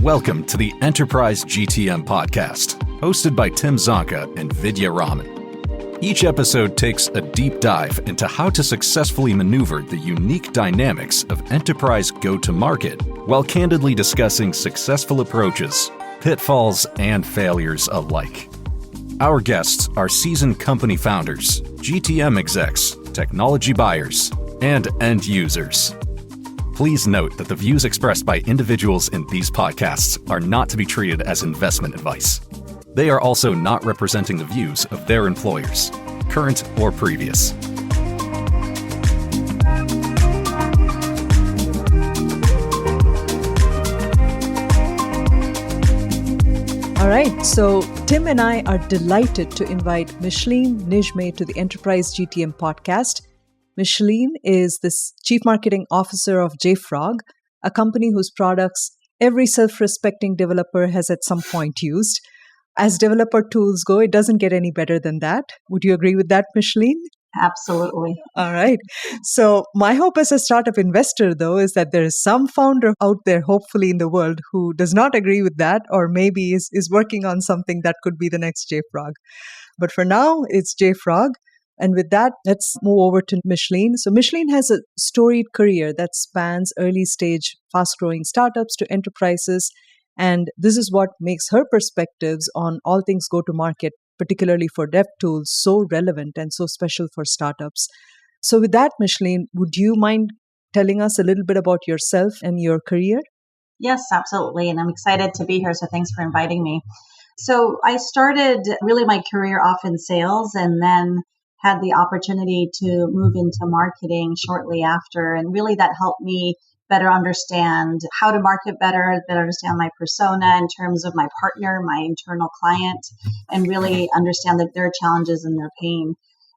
Welcome to the Enterprise GTM podcast, hosted by Tim Zonka and Vidya Raman. Each episode takes a deep dive into how to successfully maneuver the unique dynamics of enterprise go-to-market while candidly discussing successful approaches, pitfalls, and failures alike. Our guests are seasoned company founders, GTM execs, technology buyers, and end users. Please note that the views expressed by individuals in these podcasts are not to be treated as investment advice. They are also not representing the views of their employers, current or previous. All right, so Tim and I are delighted to invite Micheline Nijmeh to the Enterprise GTM podcast. Micheline is the Chief Marketing Officer of JFrog, a company whose products every self-respecting developer has at some point used. As developer tools go, it doesn't get any better than that. Would you agree with that, Micheline? Absolutely. All right. So my hope as a startup investor, though, is that there is some founder out there, hopefully in the world, who does not agree with that or maybe is working on something that could be the next JFrog. But for now, it's JFrog. And with that, let's move over to Micheline. So Micheline has a storied career that spans early stage, fast-growing startups to enterprises. And this is what makes her perspectives on all things go-to-market, particularly for dev tools, so relevant and so special for startups. So with that, Micheline, would you mind telling us a little bit about yourself and your career? Yes, absolutely. And I'm excited to be here. So thanks for inviting me. So I started really my career off in sales and then had the opportunity to move into marketing shortly after. And really that helped me better understand how to market better understand my persona in terms of my partner, my internal client, and really understand that their challenges and their pain.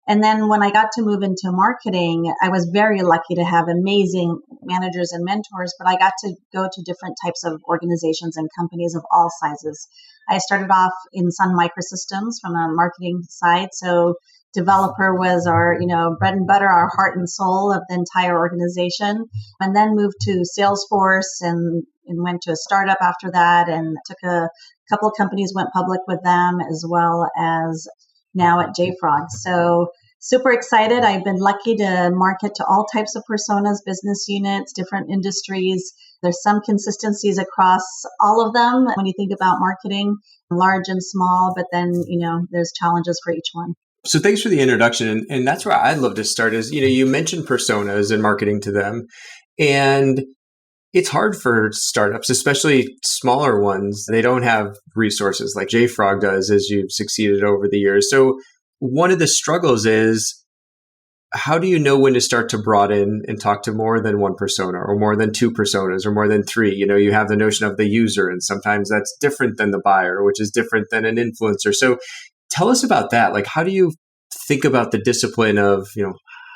And then when I got to move into marketing, I was very lucky to have amazing managers and mentors, but I got to go to different types of organizations and companies of all sizes. I started off in Sun Microsystems from a marketing side. So developer was our, bread and butter, our heart and soul of the entire organization, and then moved to Salesforce and went to a startup after that and took a couple of companies, went public with them, as well as now at JFrog. So super excited. I've been lucky to market to all types of personas, business units, different industries. There's some consistencies across all of them when you think about marketing, large and small, but then, there's challenges for each one. So thanks for the introduction. And that's where I'd love to start is, you mentioned personas and marketing to them. And it's hard for startups, especially smaller ones. They don't have resources like JFrog does as you've succeeded over the years. So one of the struggles is, how do you know when to start to broaden and talk to more than one persona or more than two personas or more than three? You have the notion of the user, and sometimes that's different than the buyer, which is different than an influencer. So tell us about that. Like, how do you think about the discipline of,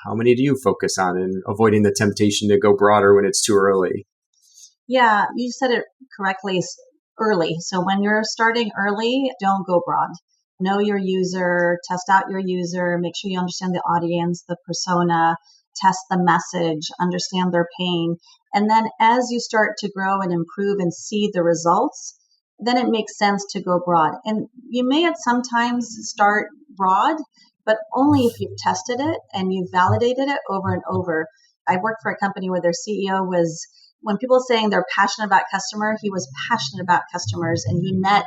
how many do you focus on and avoiding the temptation to go broader when it's too early? Yeah, you said it correctly, early. So when you're starting early, don't go broad. Know your user, test out your user, make sure you understand the audience, the persona, test the message, understand their pain. And then as you start to grow and improve and see the results, then it makes sense to go broad. And you may at sometimes start broad, but only if you've tested it and you've validated it over and over. I worked for a company where their CEO was, when people are saying they're passionate about customer, he was passionate about customers, and he met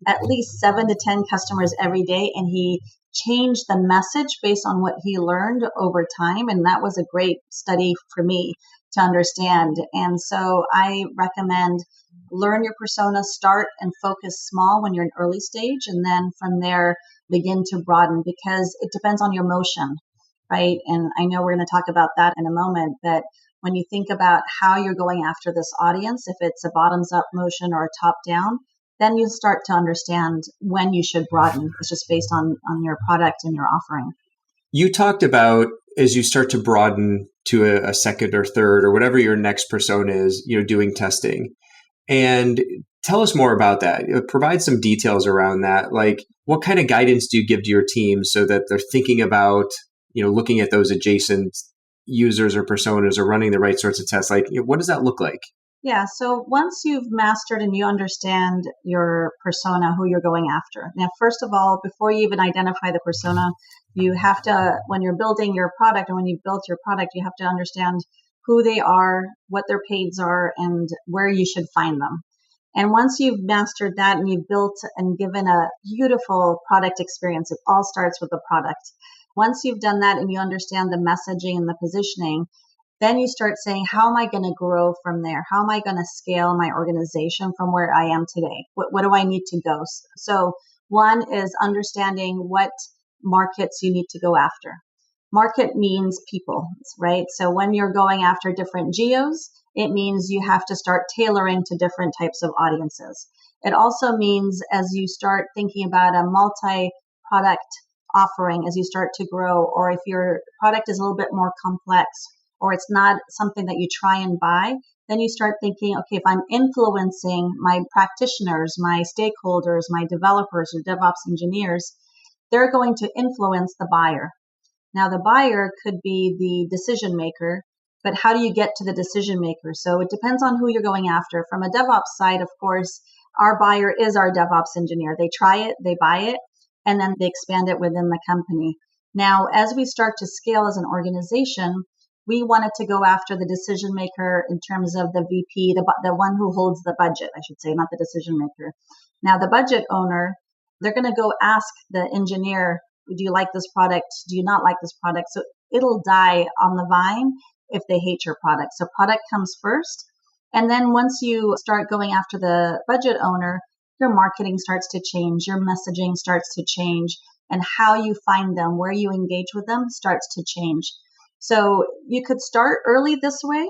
at least 7 to 10 customers every day, and he changed the message based on what he learned over time. And that was a great study for me to understand. And so I recommend learn your persona, start and focus small when you're in early stage, and then from there begin to broaden, because it depends on your motion, right? And I know we're going to talk about that in a moment, but when you think about how you're going after this audience, if it's a bottoms up motion or a top down, then you start to understand when you should broaden. It's just based on your product and your offering. You talked about, as you start to broaden to a second or third or whatever your next persona is, doing testing. And tell us more about that. Provide some details around that. Like, what kind of guidance do you give to your team so that they're thinking about, looking at those adjacent users or personas or running the right sorts of tests? Like, what does that look like? Yeah. So once you've mastered and you understand your persona, who you're going after. Now, first of all, before you even identify the persona, you have to, when you're building your product and when you've built your product, you have to understand who they are, what their pains are, and where you should find them. And once you've mastered that and you've built and given a beautiful product experience, it all starts with the product. Once you've done that and you understand the messaging and the positioning, then you start saying, how am I going to grow from there? How am I going to scale my organization from where I am today? What do I need to go? So one is understanding what markets you need to go after. Market means people, right? So when you're going after different geos, it means you have to start tailoring to different types of audiences. It also means as you start thinking about a multi-product offering, as you start to grow, or if your product is a little bit more complex, or it's not something that you try and buy, then you start thinking, okay, if I'm influencing my practitioners, my stakeholders, my developers or DevOps engineers, they're going to influence the buyer. Now, the buyer could be the decision maker, but how do you get to the decision maker? So it depends on who you're going after. From a DevOps side, of course, our buyer is our DevOps engineer. They try it, they buy it, and then they expand it within the company. Now, as we start to scale as an organization, we wanted to go after the decision maker in terms of the VP, the one who holds the budget, I should say, not the decision maker. Now, the budget owner, they're going to go ask the engineer, do you like this product? Do you not like this product? So it'll die on the vine if they hate your product. So product comes first. And then once you start going after the budget owner, your marketing starts to change, your messaging starts to change, and how you find them, where you engage with them starts to change. So you could start early this way,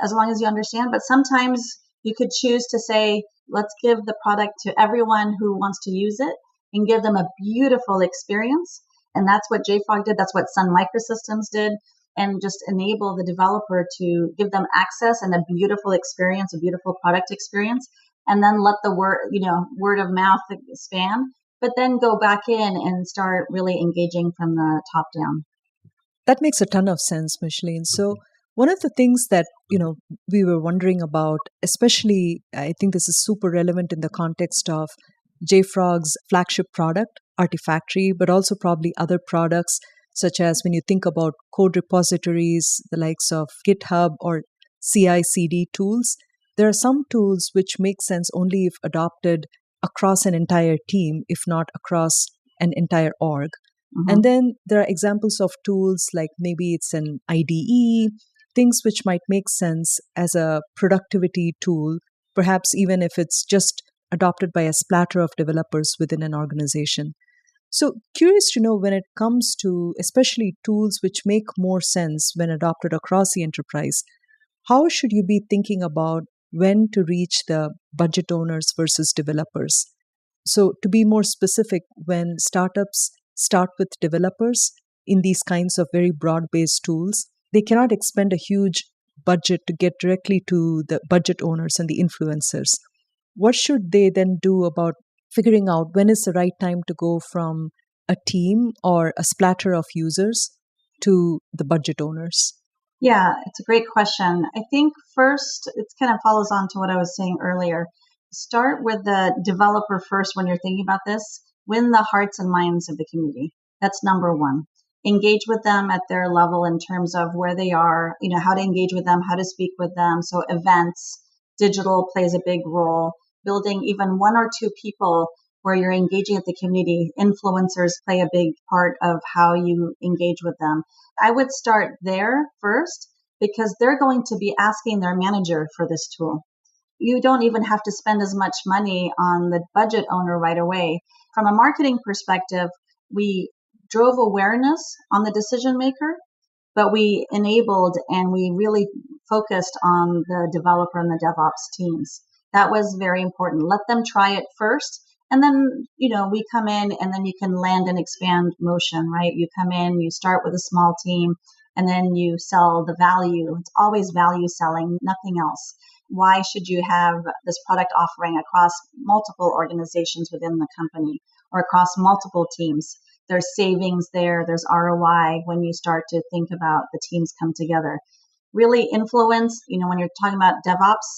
as long as you understand, but sometimes you could choose to say, let's give the product to everyone who wants to use it and give them a beautiful experience. And that's what JFrog did. That's what Sun Microsystems did. And just enable the developer to give them access and a beautiful experience, a beautiful product experience, and then let the word of mouth expand, but then go back in and start really engaging from the top down. That makes a ton of sense, Micheline. So one of the things that, we were wondering about, especially I think this is super relevant in the context of JFrog's flagship product, Artifactory, but also probably other products, such as when you think about code repositories, the likes of GitHub or CI/CD tools, there are some tools which make sense only if adopted across an entire team, if not across an entire org. Mm-hmm. And then there are examples of tools like maybe it's an IDE, things which might make sense as a productivity tool, perhaps even if it's just adopted by a splatter of developers within an organization. So curious to know, when it comes to especially tools which make more sense when adopted across the enterprise, how should you be thinking about when to reach the budget owners versus developers? So to be more specific, when startups start with developers in these kinds of very broad-based tools, they cannot expend a huge budget to get directly to the budget owners and the influencers. What should they then do about figuring out when is the right time to go from a team or a splatter of users to the budget owners? Yeah, it's a great question. I think first, it kind of follows on to what I was saying earlier. Start with the developer first when you're thinking about this. Win the hearts and minds of the community. That's number one. Engage with them at their level in terms of where they are, how to engage with them, how to speak with them. So events, digital plays a big role. Building even one or two people where you're engaging at the community. Influencers play a big part of how you engage with them. I would start there first because they're going to be asking their manager for this tool. You don't even have to spend as much money on the budget owner right away. From a marketing perspective, we drove awareness on the decision maker, but we enabled and we really focused on the developer and the DevOps teams. That was very important. Let them try it first. And then, we come in and then you can land and expand motion, right? You come in, you start with a small team, and then you sell the value. It's always value selling, nothing else. Why should you have this product offering across multiple organizations within the company or across multiple teams? There's savings there. There's ROI when you start to think about the teams come together. Really influence, when you're talking about DevOps,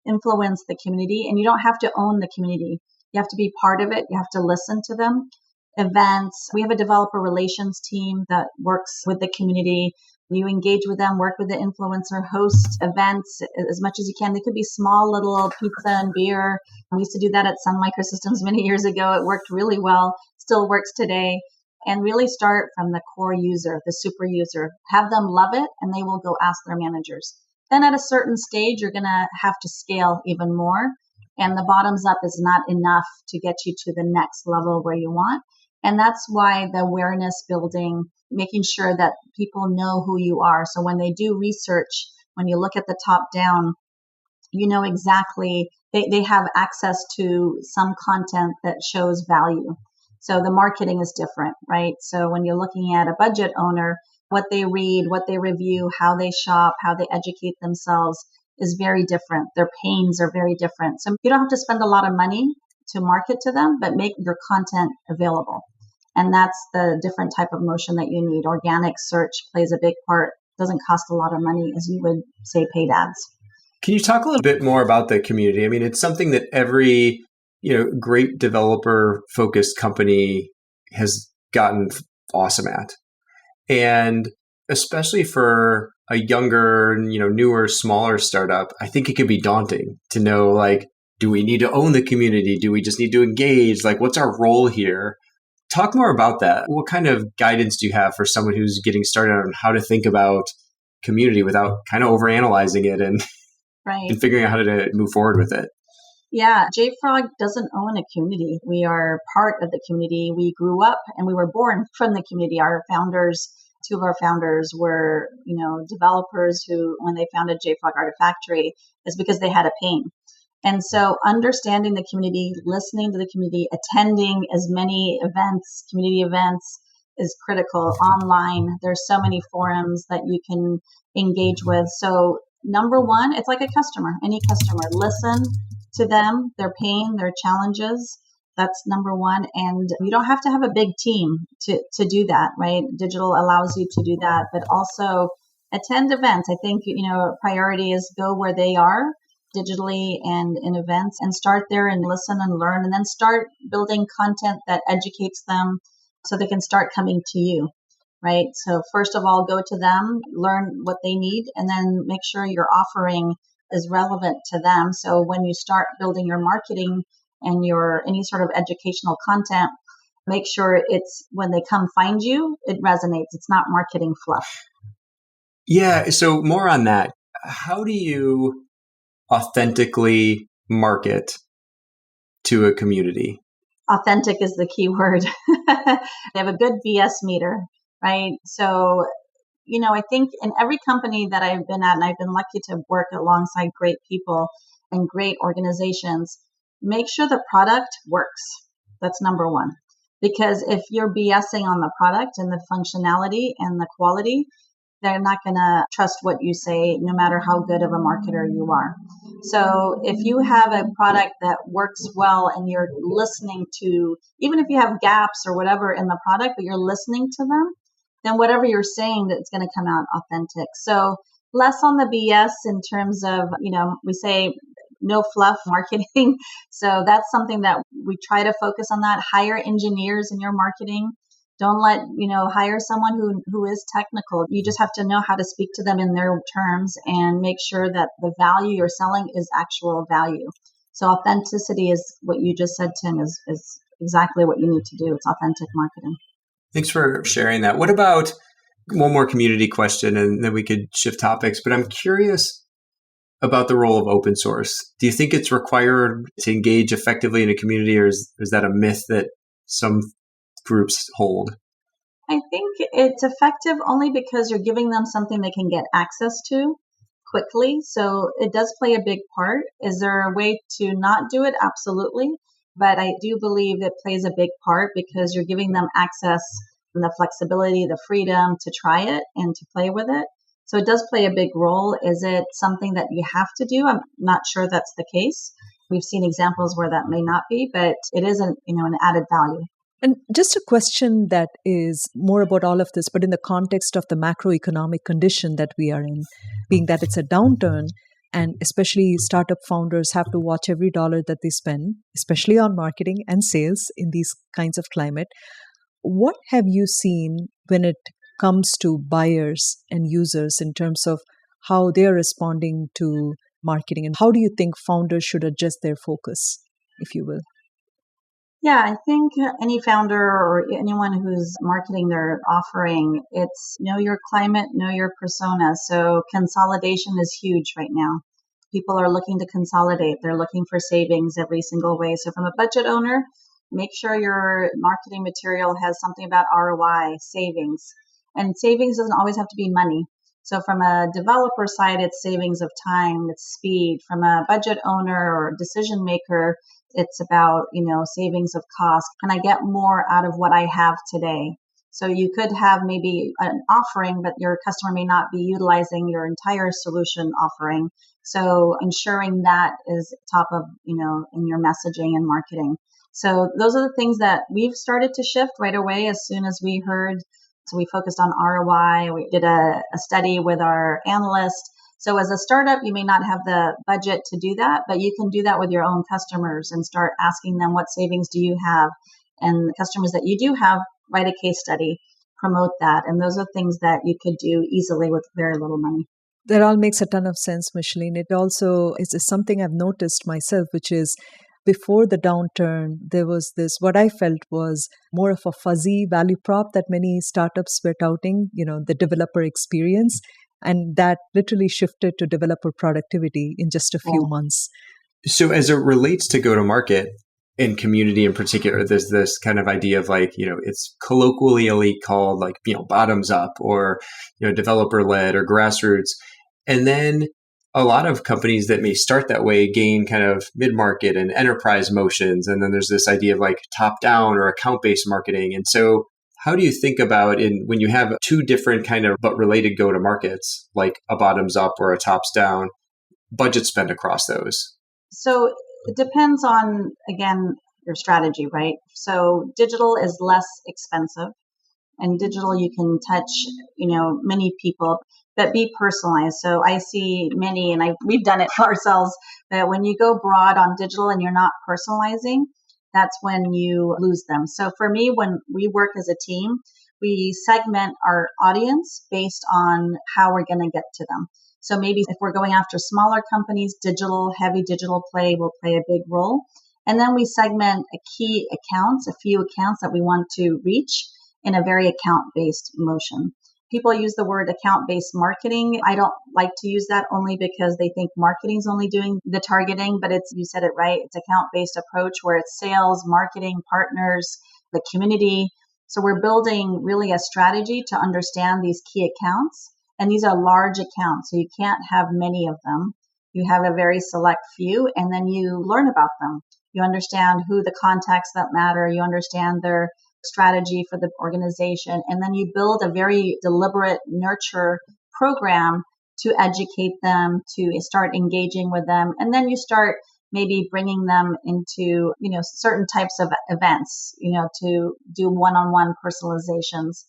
influence the community, and you don't have to own the community. You have to be part of it. You have to listen to them. Events. We have a developer relations team that works with the community. You engage with them, work with the influencer, host events as much as you can. They could be small little pizza and beer. We used to do that at Sun Microsystems many years ago. It worked really well, still works today. And really start from the core user, the super user. Have them love it, and they will go ask their managers. Then at a certain stage, you're going to have to scale even more. And the bottoms up is not enough to get you to the next level where you want. And that's why the awareness building, making sure that people know who you are. So when they do research, when you look at the top down, you know exactly, they have access to some content that shows value. So the marketing is different, right? So when you're looking at a budget owner, what they read, what they review, how they shop, how they educate themselves is very different. Their pains are very different. So you don't have to spend a lot of money to market to them, but make your content available. And that's the different type of motion that you need. Organic search plays a big part. Doesn't cost a lot of money as you would say paid ads. Can you talk a little bit more about the community? I mean, it's something that every, great developer focused company has gotten awesome at. And especially for a younger, newer, smaller startup, I think it can be daunting to know, like, do we need to own the community? Do we just need to engage? Like, what's our role here? Talk more about that. What kind of guidance do you have for someone who's getting started on how to think about community without kind of overanalyzing it and, right, and figuring out how to move forward with it? Yeah, JFrog doesn't own a community. We are part of the community. We grew up and we were born from the community. Our founders, two of our founders were, developers who, when they founded JFrog Artifactory, is because they had a pain. And so understanding the community, listening to the community, attending as many events, community events is critical. Online, there's so many forums that you can engage with. So number one, it's like a customer, any customer. Listen to them, their pain, their challenges. That's number one. And you don't have to have a big team to do that, right? Digital allows you to do that, but also attend events. I think, priority is go where they are digitally and in events, and start there and listen and learn, and then start building content that educates them so they can start coming to you, right? So first of all, go to them, learn what they need, and then make sure your offering is relevant to them. So when you start building your marketing and your any sort of educational content, make sure it's when they come find you, it resonates. It's not marketing fluff. Yeah. So more on that. How do you authentically market to a community? Authentic is the key word. They have a good BS meter, right? So, I think in every company that I've been at, and I've been lucky to work alongside great people and great organizations, make sure the product works. That's number one. Because if you're BSing on the product and the functionality and the quality, they're not going to trust what you say, no matter how good of a marketer you are. So if you have a product that works well and you're listening to, even if you have gaps or whatever in the product, but you're listening to them, then whatever you're saying, that's going to come out authentic. So less on the BS in terms of, we say no fluff marketing. So that's something that we try to focus on that. Hire engineers in your marketing. Don't hire someone who is technical. You just have to know how to speak to them in their terms and make sure that the value you're selling is actual value. So authenticity is what you just said, Tim, is exactly what you need to do. It's authentic marketing. Thanks for sharing that. What about one more community question, and then we could shift topics, but I'm curious about the role of open source. Do you think it's required to engage effectively in a community, or is that a myth that some groups hold? I think it's effective only because you're giving them something they can get access to quickly. So it does play a big part. Is there a way to not do it? Absolutely. But I do believe it plays a big part because you're giving them access and the flexibility, the freedom to try it and to play with it. So it does play a big role. Is it something that you have to do? I'm not sure that's the case. We've seen examples where that may not be, but it is an added value. And just a question that is more about all of this, but in the context of the macroeconomic condition that we are in, being that it's a downturn, And especially startup founders have to watch every dollar that they spend, especially on marketing and sales in these kinds of climate. What have you seen when it comes to buyers and users in terms of how they're responding to marketing? And how do you think founders should adjust their focus, if you will? Yeah, I think any founder or anyone who's marketing their offering, it's know your climate, know your persona. So consolidation is huge right now. People are looking to consolidate. They're looking for savings every single way. So from a budget owner, make sure your marketing material has something about ROI, savings. And savings doesn't always have to be money. So from a developer side, it's savings of time, it's speed. From a budget owner or decision maker, it's about, savings of cost. Can I get more out of what I have today? So you could have maybe an offering, but your customer may not be utilizing your entire solution offering. So ensuring that is top of, in your messaging and marketing. So those are the things that we've started to shift right away as soon as we heard. So we focused on ROI. We did a study with our analyst. So as a startup, you may not have the budget to do that, but you can do that with your own customers and start asking them, what savings do you have? And the customers that you do have, write a case study, promote that. And those are things that you could do easily with very little money. That all makes a ton of sense, Micheline. It also is something I've noticed myself, which is before the downturn, there was this, what I felt was more of a fuzzy value prop that many startups were touting, the developer experience. And that literally shifted to developer productivity in just a few months. So as it relates to go-to-market and community in particular, there's this kind of idea of it's colloquially called bottoms up or, developer-led or grassroots. And then a lot of companies that may start that way gain kind of mid-market and enterprise motions. And then there's this idea of top-down or account-based marketing. And so how do you think about when you have two different kind of but related go-to-markets, like a bottoms up or a tops down, budget spend across those? So it depends on, again, your strategy, right? So digital is less expensive, and digital you can touch, many people, but be personalized. So I see many, and we've done it for ourselves, that when you go broad on digital and you're not personalizing, that's when you lose them. So for me, when we work as a team, we segment our audience based on how we're going to get to them. So maybe if we're going after smaller companies, heavy digital play will play a big role. And then we segment a few accounts that we want to reach in a very account-based motion. People use the word account-based marketing. I don't like to use that only because they think marketing's only doing the targeting, but you said it right. It's account-based approach where it's sales, marketing, partners, the community. So we're building really a strategy to understand these key accounts. And these are large accounts, so you can't have many of them. You have a very select few, and then you learn about them. You understand who the contacts that matter. You understand their strategy for the organization. And then you build a very deliberate nurture program to educate them, to start engaging with them. And then you start maybe bringing them into, certain types of events, to do one-on-one personalizations.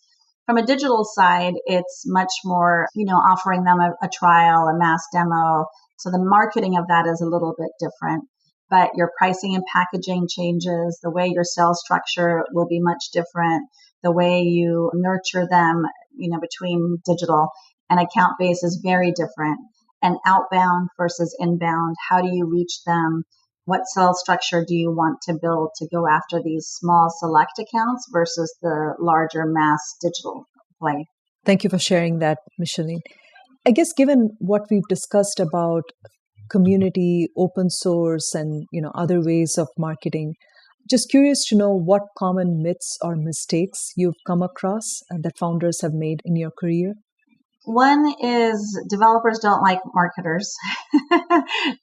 From a digital side, it's much more, offering them a trial, a mass demo. So the marketing of that is a little bit different. But your pricing and packaging changes. The way your sales structure will be much different. The way you nurture them, between digital and account base is very different. And outbound versus inbound, how do you reach them? What sales structure do you want to build to go after these small select accounts versus the larger mass digital play? Thank you for sharing that, Micheline. I guess given what we've discussed about community, open source, and other ways of marketing, just curious to know what common myths or mistakes you've come across that founders have made in your career. One is developers don't like marketers.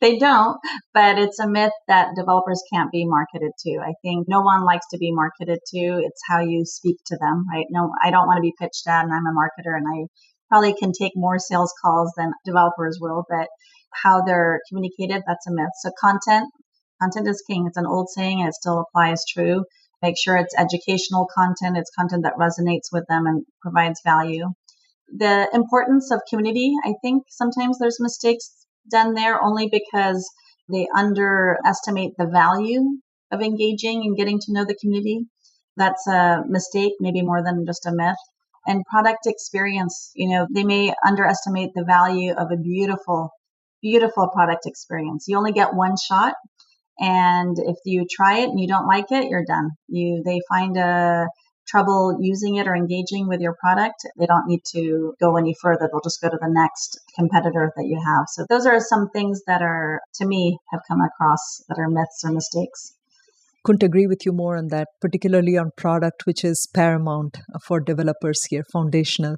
They don't, but it's a myth that developers can't be marketed to. I think no one likes to be marketed to. It's how you speak to them, right? No, I don't want to be pitched at, and I'm a marketer, and I probably can take more sales calls than developers will, but how they're communicated, that's a myth. So content is king. It's an old saying, and it still applies true. Make sure it's educational content. It's content that resonates with them and provides value. The importance of community, I think sometimes there's mistakes done there only because they underestimate the value of engaging and getting to know the community. That's a mistake, maybe more than just a myth. And product experience, they may underestimate the value of a beautiful, beautiful product experience. You only get one shot. And if you try it and you don't like it, you're done. They find trouble using it or engaging with your product. They don't need to go any further. They'll just go to the next competitor that you have. So those are some things that are, to me, have come across that are myths or mistakes. Couldn't agree with you more on that, particularly on product, which is paramount for developers here, foundational.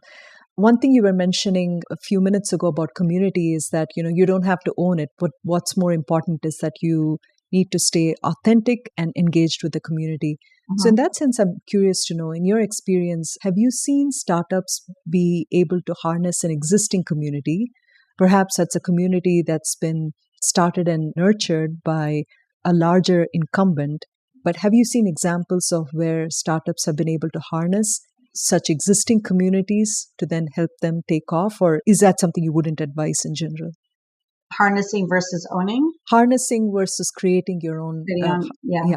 One thing you were mentioning a few minutes ago about community is that, you don't have to own it, but what's more important is that you need to stay authentic and engaged with the community. So in that sense, I'm curious to know, in your experience, have you seen startups be able to harness an existing community? Perhaps that's a community that's been started and nurtured by a larger incumbent. But have you seen examples of where startups have been able to harness such existing communities to then help them take off? Or is that something you wouldn't advise in general? Harnessing versus owning? Harnessing versus creating your own. Yeah.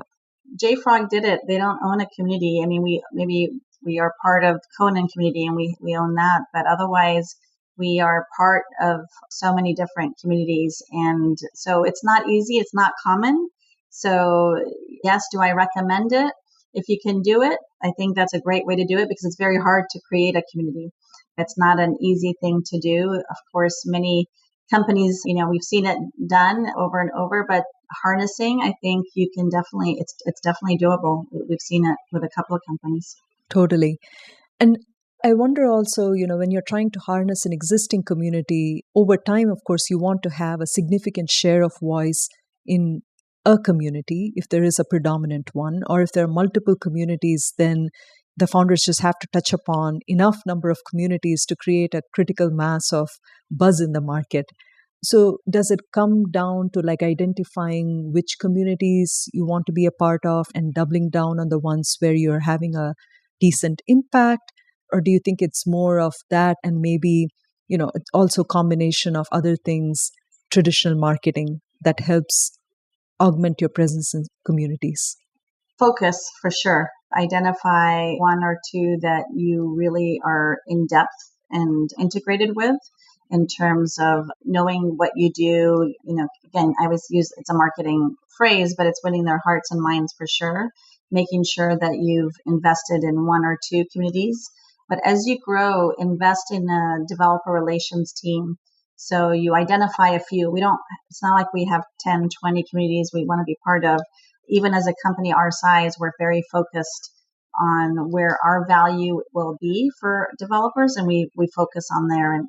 JFrog did it. They don't own a community. I mean, we are part of Conan community and we own that, but otherwise we are part of so many different communities. And so it's not easy. It's not common. So yes, do I recommend it? If you can do it, I think that's a great way to do it because it's very hard to create a community. It's not an easy thing to do. Of course, many companies, we've seen it done over and over, but harnessing, I think you can definitely, it's definitely doable. We've seen it with a couple of companies. Totally. And I wonder also, when you're trying to harness an existing community, over time, of course, you want to have a significant share of voice in a community, if there is a predominant one, or if there are multiple communities, then the founders just have to touch upon enough number of communities to create a critical mass of buzz in the market. So does it come down to identifying which communities you want to be a part of and doubling down on the ones where you're having a decent impact? Or do you think it's more of that and maybe, it's also a combination of other things, traditional marketing that helps augment your presence in communities? Focus for sure. Identify one or two that you really are in depth and integrated with in terms of knowing what you do. Again, I always use, it's a marketing phrase, but it's winning their hearts and minds for sure. Making sure that you've invested in one or two communities. But as you grow, invest in a developer relations team. So you identify a few. It's not like we have 10, 20 communities we want to be part of. Even as a company our size, we're very focused on where our value will be for developers, and we focus on there. And,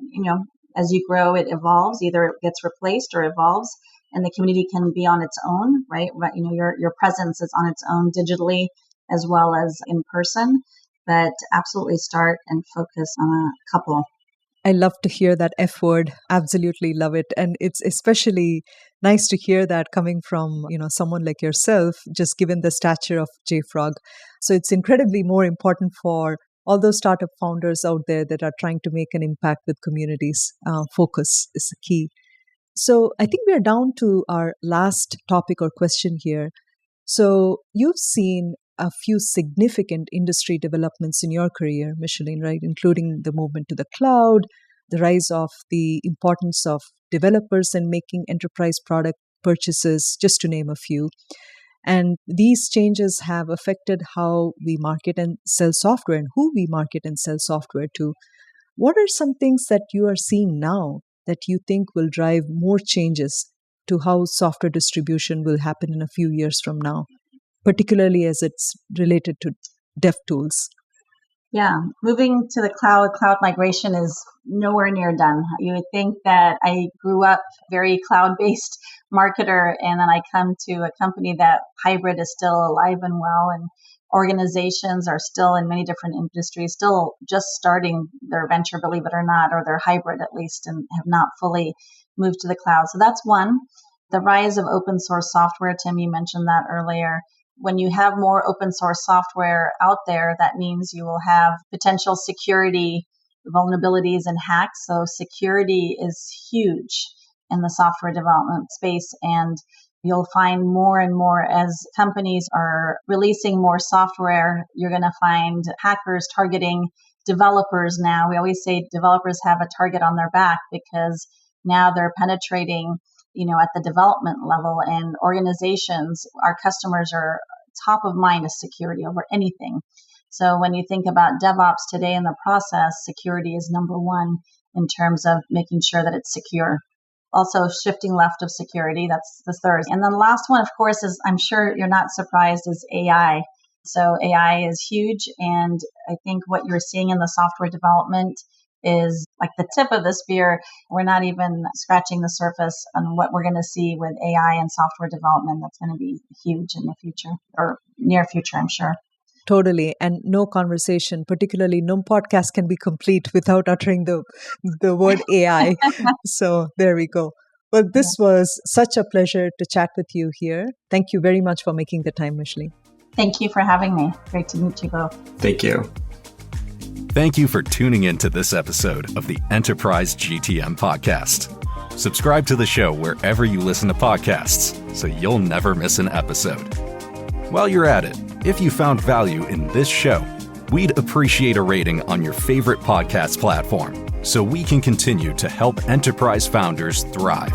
as you grow, it evolves. Either it gets replaced or evolves, and the community can be on its own, right? Your presence is on its own digitally as well as in person. But absolutely start and focus on a couple. I love to hear that F word. Absolutely love it. And it's especially nice to hear that coming from, someone like yourself, just given the stature of JFrog. So it's incredibly more important for all those startup founders out there that are trying to make an impact with communities. Focus is the key. So I think we are down to our last topic or question here. So you've seen a few significant industry developments in your career, Micheline, right? Including the movement to the cloud, the rise of the importance of developers and making enterprise product purchases, just to name a few. And these changes have affected how we market and sell software and who we market and sell software to. What are some things that you are seeing now that you think will drive more changes to how software distribution will happen in a few years from now, particularly as it's related to dev tools? Yeah, moving to the cloud migration is nowhere near done. You would think that I grew up very cloud-based marketer, and then I come to a company that hybrid is still alive and well, and organizations are still in many different industries, still just starting their venture, believe it or not, or their hybrid at least, and have not fully moved to the cloud. So that's one. The rise of open source software, Tim, you mentioned that earlier. When you have more open source software out there, that means you will have potential security vulnerabilities and hacks. So security is huge. in the software development space. And you'll find more and more as companies are releasing more software, you're going to find hackers targeting developers now. We always say developers have a target on their back because now they're penetrating, at the development level, and organizations, our customers are top of mind is security over anything. So when you think about DevOps today in the process, security is number one in terms of making sure that it's secure. Also shifting left of security, that's the third. And then the last one, of course, is, I'm sure you're not surprised, is AI. So AI is huge. And I think what you're seeing in the software development is like the tip of the spear. We're not even scratching the surface on what we're going to see with AI and software development. That's going to be huge in the future, or near future, I'm sure. Totally. And no conversation, particularly no podcast, can be complete without uttering the word AI. So there we go. Well, this was such a pleasure to chat with you here. Thank you very much for making the time, Micheline. Thank you for having me. Great to meet you both. Thank you. Thank you for tuning in to this episode of the Enterprise GTM podcast. Subscribe to the show wherever you listen to podcasts so you'll never miss an episode. While you're at it, if you found value in this show, we'd appreciate a rating on your favorite podcast platform so we can continue to help enterprise founders thrive.